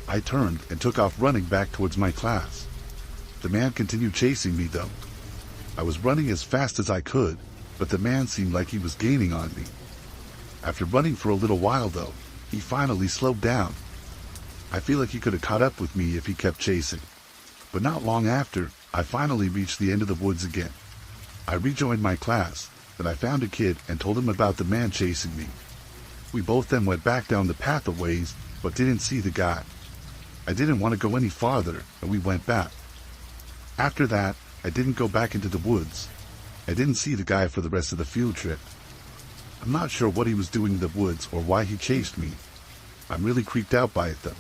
I turned and took off running back towards my class. The man continued chasing me though. I was running as fast as I could, but the man seemed like he was gaining on me. After running for a little while though, he finally slowed down. I feel like he could have caught up with me if he kept chasing. But not long after, I finally reached the end of the woods again. I rejoined my class, then I found a kid and told him about the man chasing me. We both then went back down the path a ways, but didn't see the guy. I didn't want to go any farther, and we went back. After that, I didn't go back into the woods. I didn't see the guy for the rest of the field trip. I'm not sure what he was doing in the woods or why he chased me. I'm really creeped out by it though.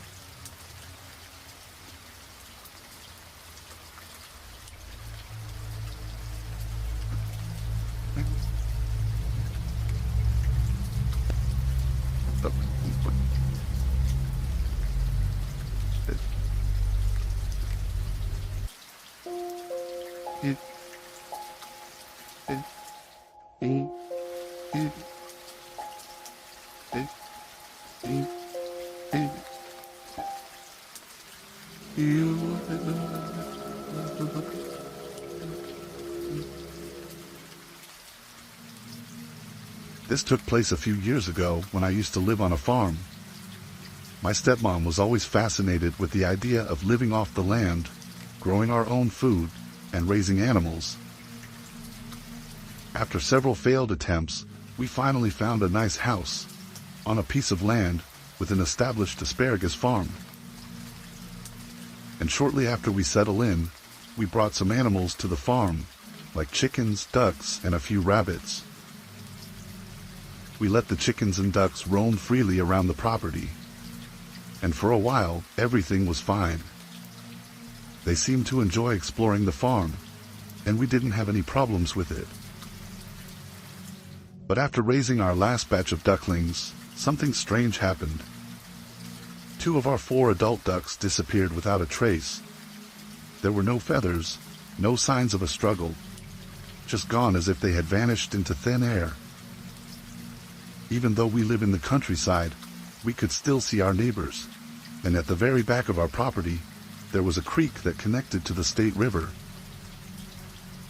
This took place a few years ago when I used to live on a farm. My stepmom was always fascinated with the idea of living off the land, growing our own food, and raising animals. After several failed attempts, we finally found a nice house on a piece of land with an established asparagus farm. And shortly after we settled in, we brought some animals to the farm, like chickens, ducks, and a few rabbits. We let the chickens and ducks roam freely around the property, and for a while, everything was fine. They seemed to enjoy exploring the farm, and we didn't have any problems with it. But after raising our last batch of ducklings, something strange happened. 2 of our 4 adult ducks disappeared without a trace. There were no feathers, no signs of a struggle, just gone as if they had vanished into thin air. Even though we live in the countryside, we could still see our neighbors, and at the very back of our property, there was a creek that connected to the state river.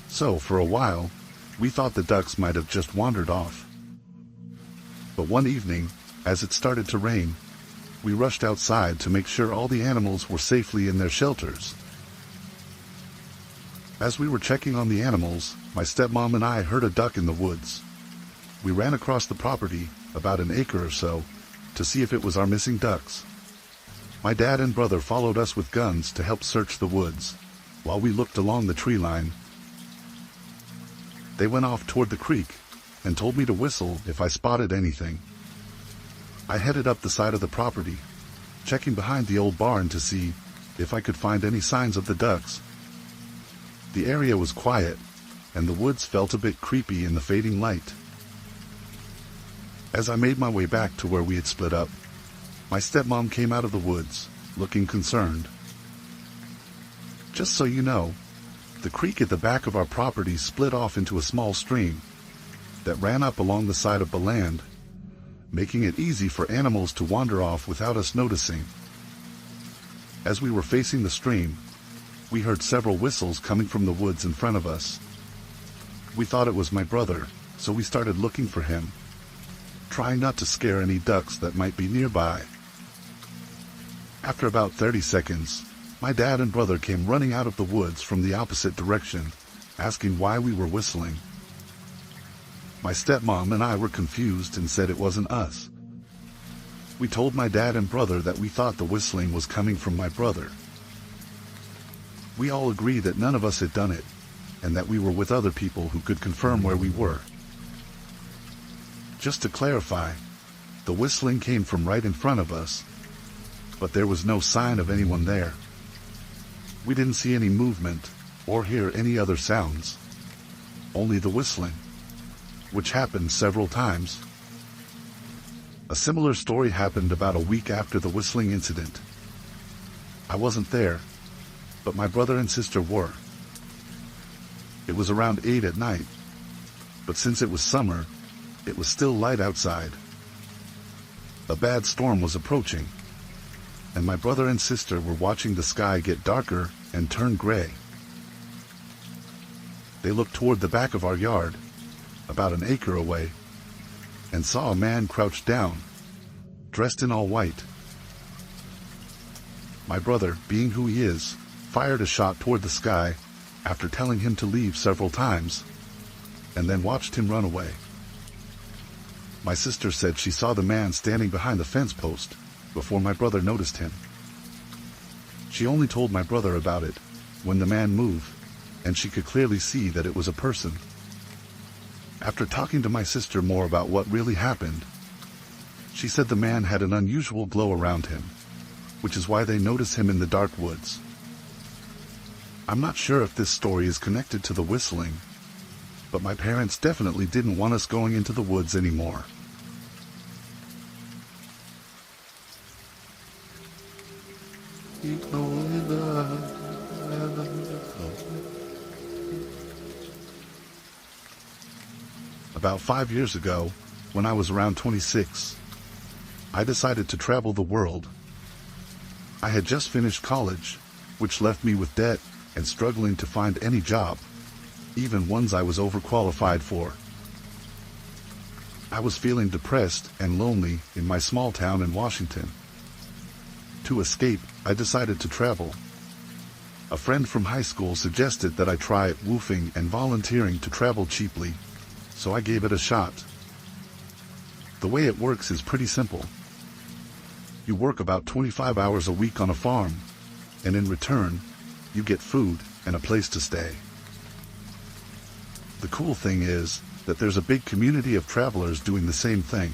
So, for a while, we thought the ducks might have just wandered off. But one evening, as it started to rain, we rushed outside to make sure all the animals were safely in their shelters. As we were checking on the animals, my stepmom and I heard a duck in the woods. We ran across the property, about an acre or so, to see if it was our missing ducks. My dad and brother followed us with guns to help search the woods, while we looked along the tree line. They went off toward the creek, and told me to whistle if I spotted anything. I headed up the side of the property, checking behind the old barn to see if I could find any signs of the ducks. The area was quiet, and the woods felt a bit creepy in the fading light. As I made my way back to where we had split up, my stepmom came out of the woods, looking concerned. Just so you know, the creek at the back of our property split off into a small stream that ran up along the side of the land, making it easy for animals to wander off without us noticing. As we were facing the stream, we heard several whistles coming from the woods in front of us. We thought it was my brother, so we started looking for him, trying not to scare any ducks that might be nearby. After about 30 seconds, my dad and brother came running out of the woods from the opposite direction, asking why we were whistling. My stepmom and I were confused and said it wasn't us. We told my dad and brother that we thought the whistling was coming from my brother. We all agreed that none of us had done it, and that we were with other people who could confirm where we were. Just to clarify, The whistling came from right in front of us, but there was no sign of anyone there. We didn't see any movement or hear any other sounds, only the whistling, which happened several times. A similar story happened about a week after the whistling incident. I wasn't there, but my brother and sister were. It was around 8 at night, but since it was summer, it was still light outside. A bad storm was approaching, and my brother and sister were watching the sky get darker and turn gray. They looked toward the back of our yard, about an acre away, and saw a man crouched down, dressed in all white. My brother, being who he is, fired a shot toward the sky after telling him to leave several times, and then watched him run away. My sister said she saw the man standing behind the fence post before my brother noticed him. She only told my brother about it when the man moved, and she could clearly see that it was a person. After talking to my sister more about what really happened, she said the man had an unusual glow around him, which is why they notice him in the dark woods. I'm not sure if this story is connected to the whistling, but my parents definitely didn't want us going into the woods anymore. About 5 years ago, when I was around 26, I decided to travel the world. I had just finished college, which left me with debt and struggling to find any job, even ones I was overqualified for. I was feeling depressed and lonely in my small town in Washington. To escape, I decided to travel. A friend from high school suggested that I try woofing and volunteering to travel cheaply, so I gave it a shot. The way it works is pretty simple. You work about 25 hours a week on a farm, and in return, you get food and a place to stay. The cool thing is that there's a big community of travelers doing the same thing,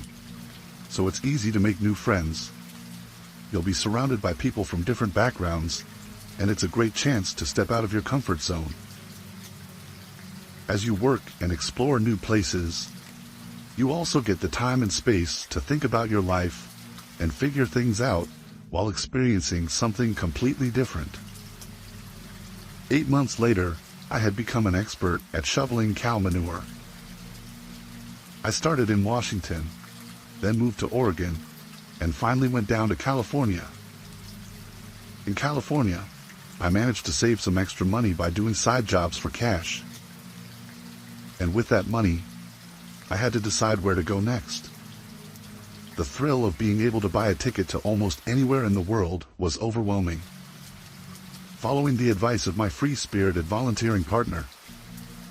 so it's easy to make new friends. You'll be surrounded by people from different backgrounds, and it's a great chance to step out of your comfort zone. As you work and explore new places, you also get the time and space to think about your life and figure things out while experiencing something completely different. 8 months later, I had become an expert at shoveling cow manure. I started in Washington, then moved to Oregon, and finally went down to California. In California, I managed to save some extra money by doing side jobs for cash. And with that money, I had to decide where to go next. The thrill of being able to buy a ticket to almost anywhere in the world was overwhelming. Following the advice of my free-spirited volunteering partner,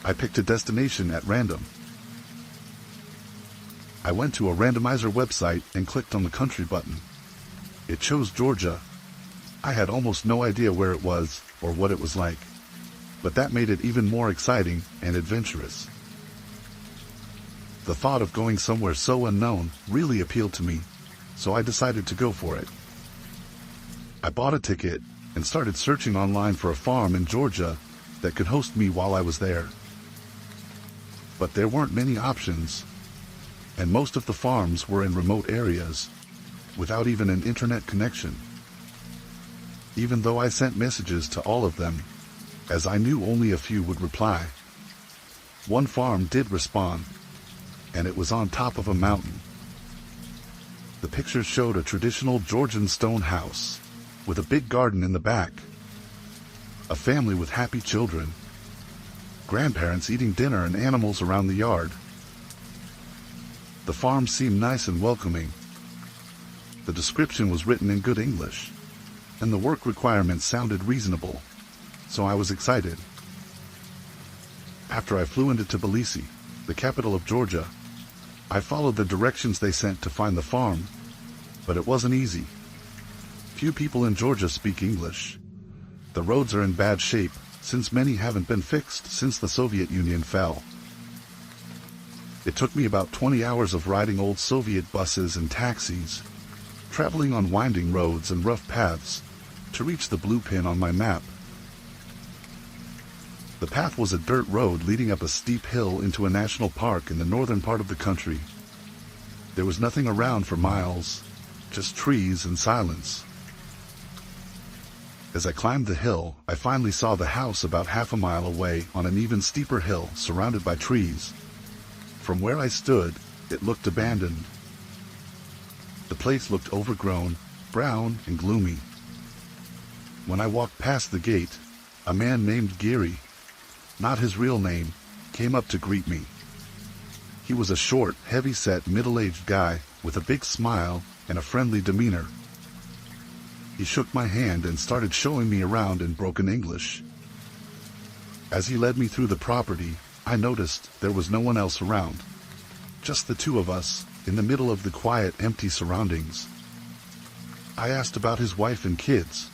I picked a destination at random. I went to a randomizer website and clicked on the country button. It chose Georgia. I had almost no idea where it was or what it was like, but that made it even more exciting and adventurous. The thought of going somewhere so unknown really appealed to me, so I decided to go for it. I bought a ticket and started searching online for a farm in Georgia that could host me while I was there. But there weren't many options, and most of the farms were in remote areas, without even an internet connection. Even though I sent messages to all of them, as I knew only a few would reply. One farm did respond, and it was on top of a mountain. The pictures showed a traditional Georgian stone house, with a big garden in the back, a family with happy children, grandparents eating dinner and animals around the yard. The farm seemed nice and welcoming. The description was written in good English, and the work requirements sounded reasonable, so I was excited. After I flew into Tbilisi, the capital of Georgia, I followed the directions they sent to find the farm, but it wasn't easy. Few people in Georgia speak English. The roads are in bad shape, since many haven't been fixed since the Soviet Union fell. It took me about 20 hours of riding old Soviet buses and taxis, traveling on winding roads and rough paths, to reach the blue pin on my map. The path was a dirt road leading up a steep hill into a national park in the northern part of the country. There was nothing around for miles, just trees and silence. As I climbed the hill, I finally saw the house about half a mile away on an even steeper hill surrounded by trees. From where I stood, it looked abandoned. The place looked overgrown, brown and gloomy. When I walked past the gate, a man named Gary, not his real name, came up to greet me. He was a short, heavy-set, middle-aged guy with a big smile and a friendly demeanor. He shook my hand and started showing me around in broken English. As he led me through the property, I noticed there was no one else around. Just the two of us, in the middle of the quiet, empty surroundings. I asked about his wife and kids,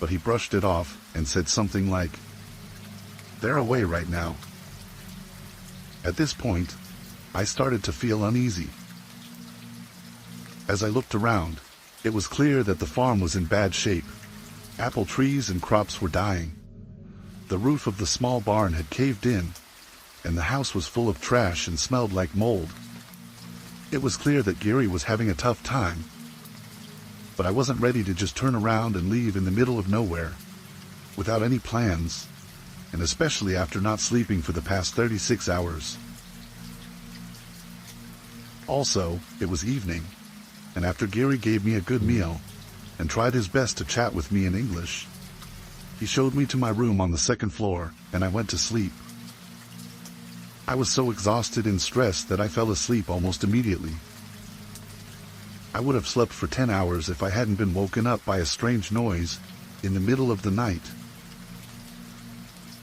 but he brushed it off and said something like, "They're away right now." At this point, I started to feel uneasy. As I looked around, it was clear that the farm was in bad shape. Apple trees and crops were dying. The roof of the small barn had caved in, and the house was full of trash and smelled like mold. It was clear that Gary was having a tough time, but I wasn't ready to just turn around and leave in the middle of nowhere, without any plans, and especially after not sleeping for the past 36 hours. Also, it was evening, and after Gary gave me a good meal and tried his best to chat with me in English, he showed me to my room on the second floor, and I went to sleep. I was so exhausted and stressed that I fell asleep almost immediately. I would have slept for 10 hours if I hadn't been woken up by a strange noise in the middle of the night.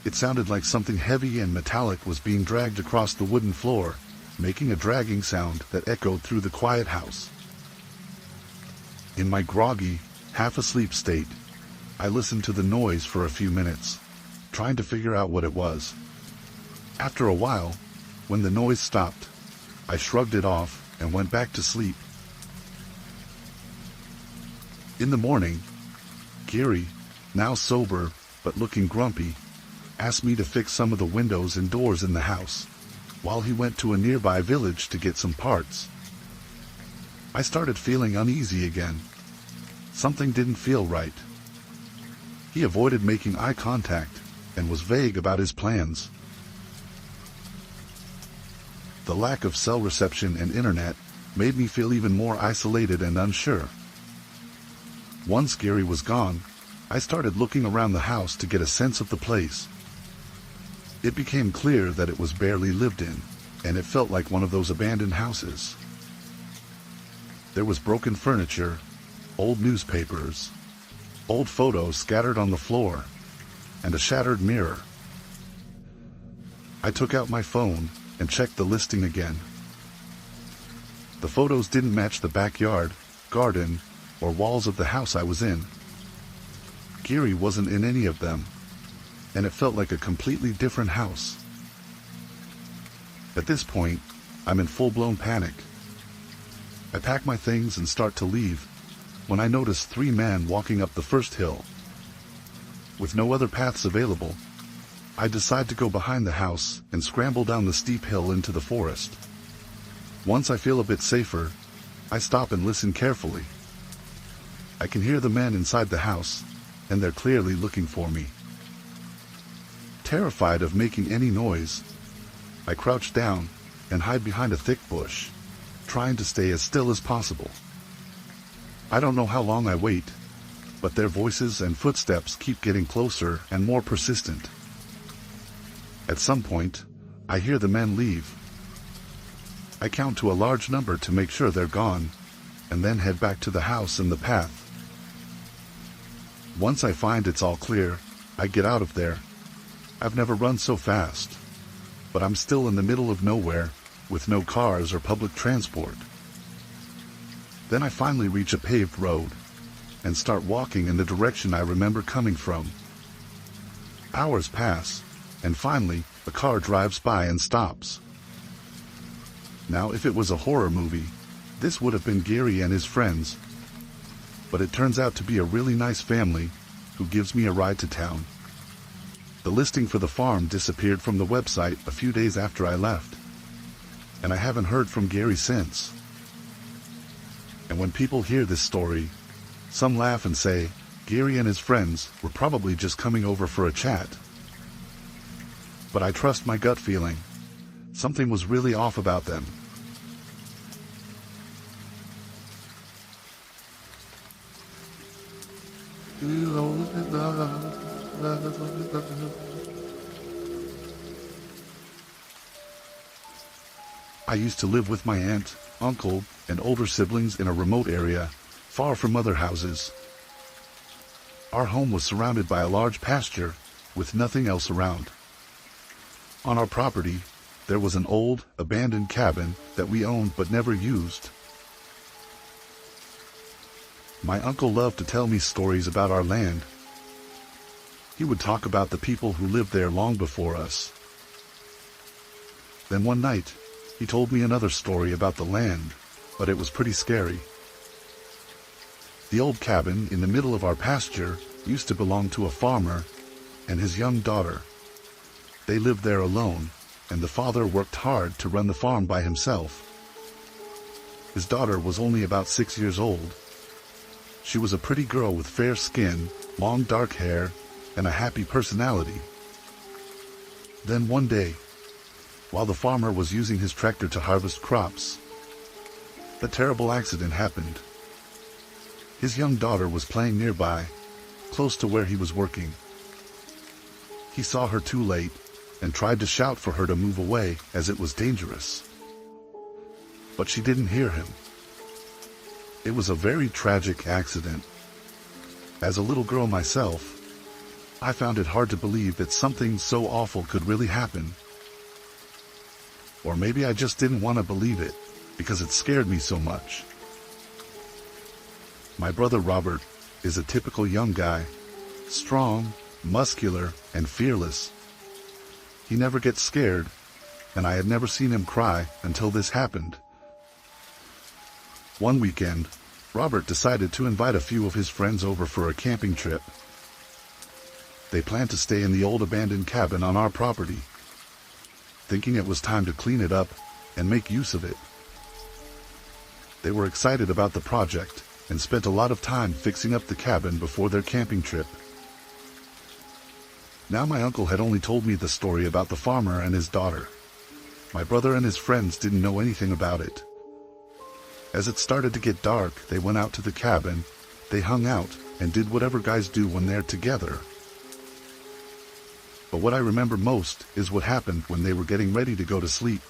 It sounded like something heavy and metallic was being dragged across the wooden floor, making a dragging sound that echoed through the quiet house. In my groggy, half-asleep state, I listened to the noise for a few minutes, trying to figure out what it was. After a while, when the noise stopped, I shrugged it off and went back to sleep. In the morning, Gary, now sober but looking grumpy, asked me to fix some of the windows and doors in the house, while he went to a nearby village to get some parts. I started feeling uneasy again. Something didn't feel right. He avoided making eye contact and was vague about his plans. The lack of cell reception and internet made me feel even more isolated and unsure. Once Gary was gone, I started looking around the house to get a sense of the place. It became clear that it was barely lived in, and it felt like one of those abandoned houses. There was broken furniture, old newspapers, old photos scattered on the floor, and a shattered mirror. I took out my phone and checked the listing again. The photos didn't match the backyard, garden, or walls of the house I was in. Gary wasn't in any of them, and it felt like a completely different house. At this point, I'm in full-blown panic. I pack my things and start to leave, when I notice 3 men walking up the first hill. With no other paths available, I decide to go behind the house and scramble down the steep hill into the forest. Once I feel a bit safer, I stop and listen carefully. I can hear the men inside the house, and they're clearly looking for me. Terrified of making any noise, I crouch down and hide behind a thick bush, trying to stay as still as possible. I don't know how long I wait, but their voices and footsteps keep getting closer and more persistent. At some point, I hear the men leave. I count to a large number to make sure they're gone, and then head back to the house and the path. Once I find it's all clear, I get out of there. I've never run so fast, but I'm still in the middle of nowhere, with no cars or public transport. Then I finally reach a paved road, and start walking in the direction I remember coming from. Hours pass, and finally, a car drives by and stops. Now, if it was a horror movie, this would have been Gary and his friends. But it turns out to be a really nice family who gives me a ride to town. The listing for the farm disappeared from the website a few days after I left, and I haven't heard from Gary since. And when people hear this story, some laugh and say Gary and his friends were probably just coming over for a chat. But I trust my gut feeling. Something was really off about them. I used to live with my aunt, uncle, and older siblings in a remote area, far from other houses. Our home was surrounded by a large pasture, with nothing else around. On our property, there was an old, abandoned cabin that we owned but never used. My uncle loved to tell me stories about our land. He would talk about the people who lived there long before us. Then one night, he told me another story about the land, but it was pretty scary. The old cabin in the middle of our pasture used to belong to a farmer and his young daughter. They lived there alone, and the father worked hard to run the farm by himself. His daughter was only about 6 years old. She was a pretty girl with fair skin, long dark hair, and a happy personality. Then one day, while the farmer was using his tractor to harvest crops, a terrible accident happened. His young daughter was playing nearby, close to where he was working. He saw her too late and tried to shout for her to move away as it was dangerous. But she didn't hear him. It was a very tragic accident. As a little girl myself, I found it hard to believe that something so awful could really happen. Or maybe I just didn't want to believe it, because it scared me so much. My brother Robert is a typical young guy, strong, muscular, and fearless. He never gets scared, and I had never seen him cry until this happened. One weekend, Robert decided to invite a few of his friends over for a camping trip. They planned to stay in the old abandoned cabin on our property, thinking it was time to clean it up and make use of it. They were excited about the project and spent a lot of time fixing up the cabin before their camping trip. Now my uncle had only told me the story about the farmer and his daughter. My brother and his friends didn't know anything about it. As it started to get dark, they went out to the cabin, they hung out, and did whatever guys do when they're together. But what I remember most is what happened when they were getting ready to go to sleep.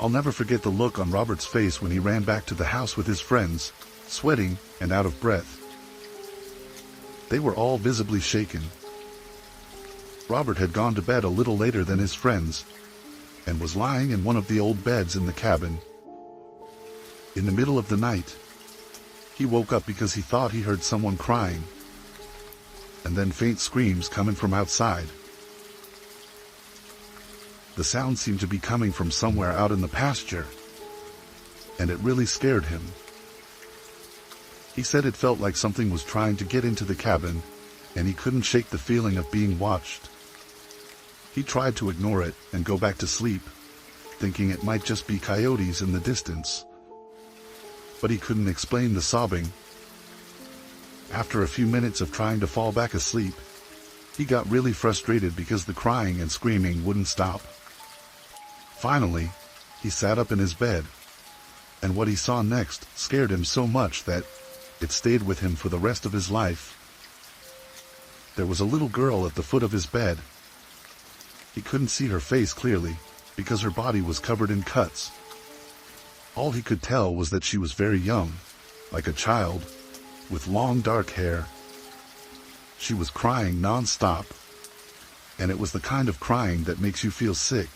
I'll never forget the look on Robert's face when he ran back to the house with his friends, sweating and out of breath. They were all visibly shaken. Robert had gone to bed a little later than his friends, and was lying in one of the old beds in the cabin. In the middle of the night, he woke up because he thought he heard someone crying, and then faint screams coming from outside. The sound seemed to be coming from somewhere out in the pasture, and it really scared him. He said it felt like something was trying to get into the cabin, and he couldn't shake the feeling of being watched. He tried to ignore it and go back to sleep, thinking it might just be coyotes in the distance. But he couldn't explain the sobbing. After a few minutes of trying to fall back asleep, he got really frustrated because the crying and screaming wouldn't stop. Finally, he sat up in his bed, and what he saw next scared him so much that it stayed with him for the rest of his life. There was a little girl at the foot of his bed. He couldn't see her face clearly, because her body was covered in cuts. All he could tell was that she was very young, like a child, with long dark hair. She was crying non-stop, and it was the kind of crying that makes you feel sick,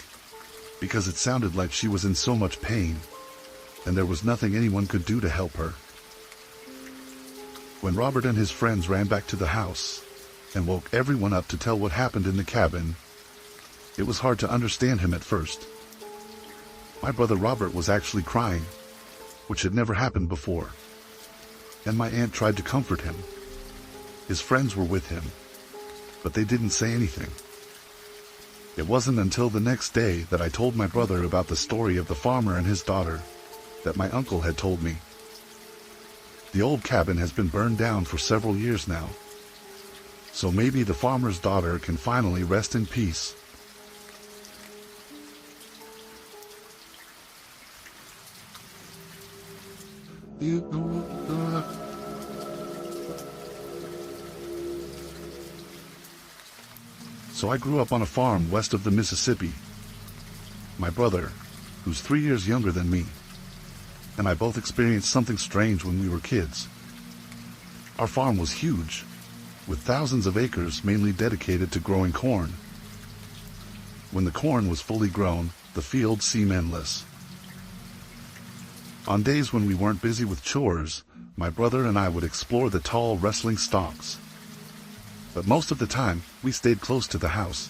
because it sounded like she was in so much pain, and there was nothing anyone could do to help her. When Robert and his friends ran back to the house, and woke everyone up to tell what happened in the cabin, it was hard to understand him at first. My brother Robert was actually crying, which had never happened before, and my aunt tried to comfort him. His friends were with him, but they didn't say anything. It wasn't until the next day that I told my brother about the story of the farmer and his daughter that my uncle had told me. The old cabin has been burned down for several years now, so maybe the farmer's daughter can finally rest in peace. So I grew up on a farm west of the Mississippi. My brother, who's 3 years younger than me, and I both experienced something strange when we were kids. Our farm was huge, with thousands of acres mainly dedicated to growing corn. When the corn was fully grown, the fields seemed endless. On days when we weren't busy with chores, my brother and I would explore the tall wrestling stalks. But most of the time, we stayed close to the house.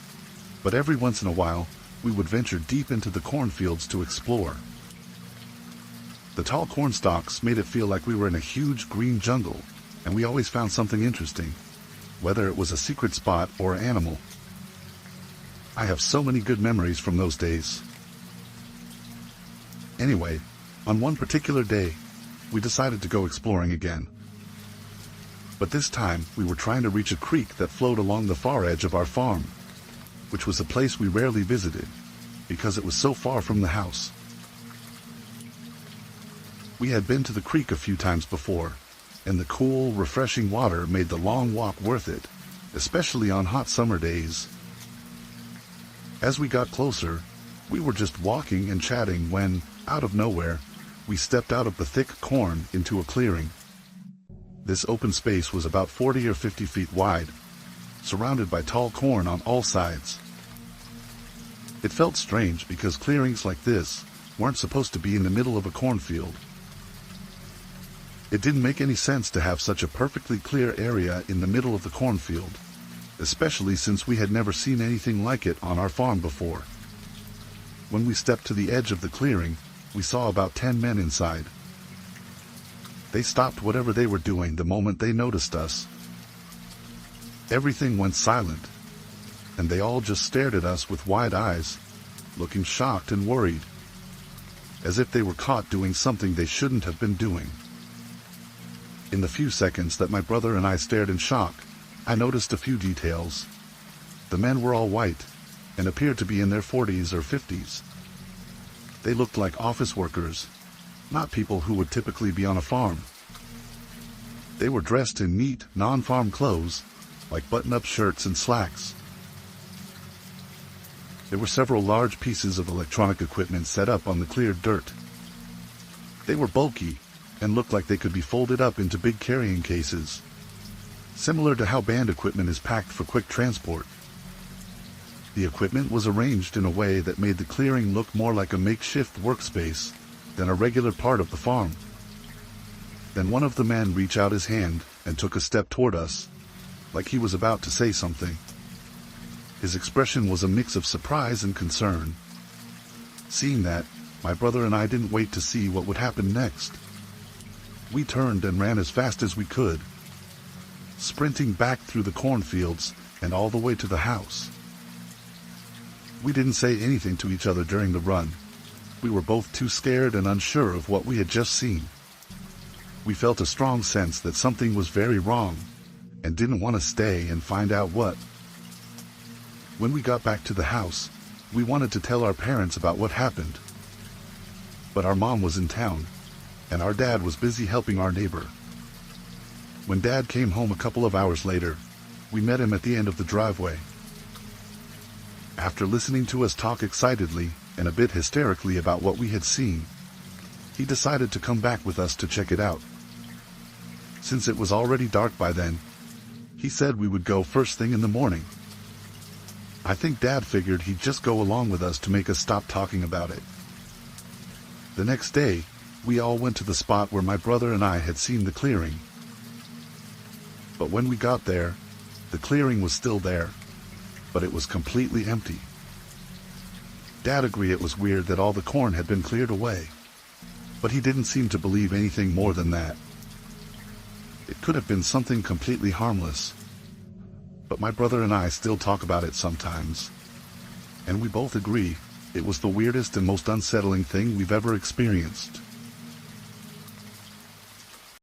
But every once in a while, we would venture deep into the cornfields to explore. The tall corn stalks made it feel like we were in a huge green jungle, and we always found something interesting, whether it was a secret spot or an animal. I have so many good memories from those days. Anyway, on one particular day, we decided to go exploring again. But this time, we were trying to reach a creek that flowed along the far edge of our farm, which was a place we rarely visited, because it was so far from the house. We had been to the creek a few times before, and the cool, refreshing water made the long walk worth it, especially on hot summer days. As we got closer, we were just walking and chatting when, out of nowhere, we stepped out of the thick corn into a clearing. This open space was about 40 or 50 feet wide, surrounded by tall corn on all sides. It felt strange because clearings like this weren't supposed to be in the middle of a cornfield. It didn't make any sense to have such a perfectly clear area in the middle of the cornfield, especially since we had never seen anything like it on our farm before. When we stepped to the edge of the clearing, we saw about 10 men inside. They stopped whatever they were doing the moment they noticed us. Everything went silent, and they all just stared at us with wide eyes, looking shocked and worried, as if they were caught doing something they shouldn't have been doing. In the few seconds that my brother and I stared in shock, I noticed a few details. The men were all white, and appeared to be in their 40s or 50s. They looked like office workers, not people who would typically be on a farm. They were dressed in neat, non-farm clothes, like button-up shirts and slacks. There were several large pieces of electronic equipment set up on the cleared dirt. They were bulky, and looked like they could be folded up into big carrying cases, similar to how band equipment is packed for quick transport. The equipment was arranged in a way that made the clearing look more like a makeshift workspace than a regular part of the farm. Then one of the men reached out his hand and took a step toward us, like he was about to say something. His expression was a mix of surprise and concern. Seeing that, my brother and I didn't wait to see what would happen next. We turned and ran as fast as we could, sprinting back through the cornfields and all the way to the house. We didn't say anything to each other during the run. We were both too scared and unsure of what we had just seen. We felt a strong sense that something was very wrong, and didn't want to stay and find out what. When we got back to the house, we wanted to tell our parents about what happened. But our mom was in town, and our dad was busy helping our neighbor. When Dad came home a couple of hours later, we met him at the end of the driveway. After listening to us talk excitedly and a bit hysterically about what we had seen, he decided to come back with us to check it out. Since it was already dark by then, he said we would go first thing in the morning. I think Dad figured he'd just go along with us to make us stop talking about it. The next day, we all went to the spot where my brother and I had seen the clearing. But when we got there, the clearing was still there, but it was completely empty. Dad agreed it was weird that all the corn had been cleared away, but he didn't seem to believe anything more than that. It could have been something completely harmless, but my brother and I still talk about it sometimes, and we both agree it was the weirdest and most unsettling thing we've ever experienced.